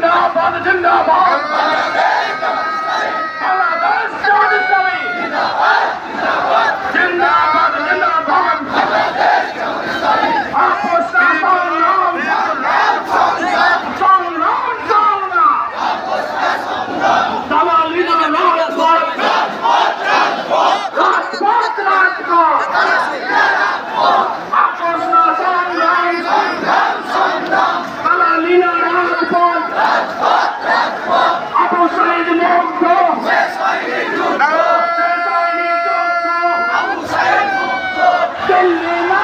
জিন্দাবাদ জিন্দাবাদ বাংলাদেশ জামাত ইসলামী জিন্দাবাদ জিন্দাবাদ আপোষ না সংগ্রাম দালালি না রাজপথ রাজপথ আপোষ না সংগ্রাম দালালি না রাজপথ আপোষ মুক্ত দিল্লি না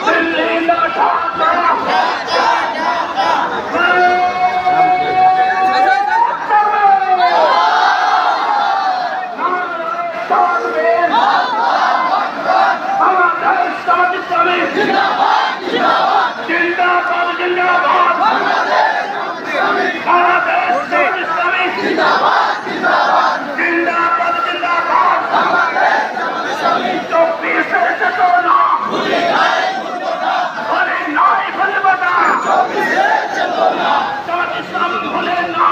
দিল্লি না বাংলাদেশ জামাত ইসলামী জিন্দাবাদ জিন্দাবাদ বাংলাদেশ জামাত ইসলামী জিন্দাবাদ জিন্দাবাদ 24 চেতনা ভুলে নাই ভুলবো না জামাত ইসলাম ভুলে না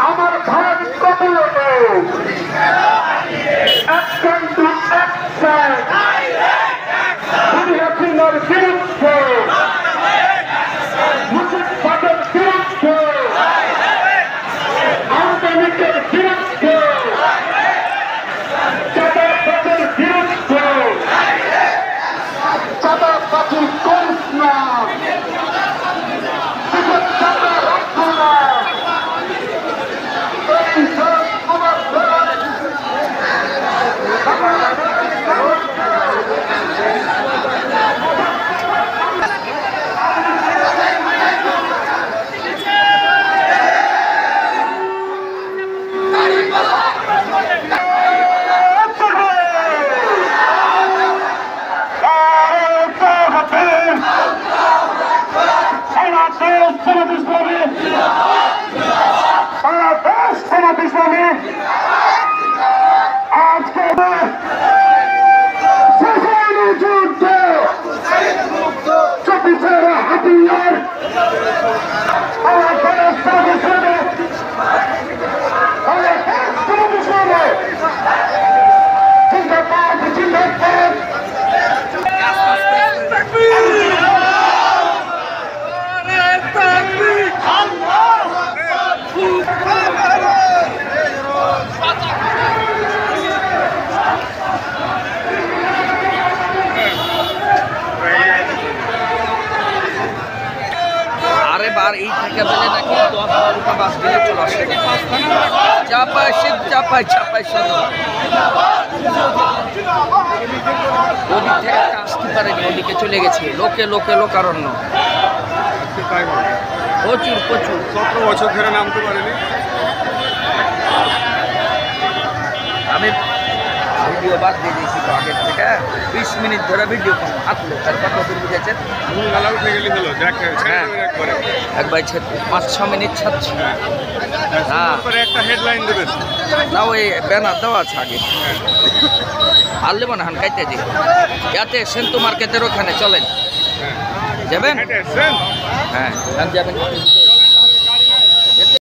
আমার ভাগ কত অ্যাকশন টু অ্যাকশন হাসিনার বিরুদ্ধে মুজিববাদের বিরুদ্ধে আওয়ামী লীগের বিরুদ্ধে চাঁদাবাজের বিরুদ্ধে চাঁদাবাজি করিস না বাংলাদেশ জামাত ইসলামী আজকে যুদ্ধে 24 হাতিয়ার জিন্দাবাদ জিন্দাবাদ আর এই থেকে বেলে নাকি 10 বাস বেলে চলে আসে চাপাই শিব চাপাই সদর ওদিক থেকে আসতে পারেনি ওদিকে চলে গেছে লোকে লোকারণ্য প্রচুর 17 বছর ধরে নামতে পারেনি আমি ভিডিও বাদ দিয়ে দিয়েছি তো আগের থেকে 20 মিনিট ধরে ভিডিও হাঁটলো তারপর কত দূর বুঝেছেন গালা উঠে গেলে হলো দেখ একবার 5-6 মিনিট ছাড়ছি হ্যাঁ একটা হেডলাইন দেবেন না ওই ব্যানার দেওয়া আছে আগে আর নেব না কাইতে দিই ইয়াতে সেন্তু মার্কেটের ওখানে চলেন যাবেন হ্যাঁ যাবেন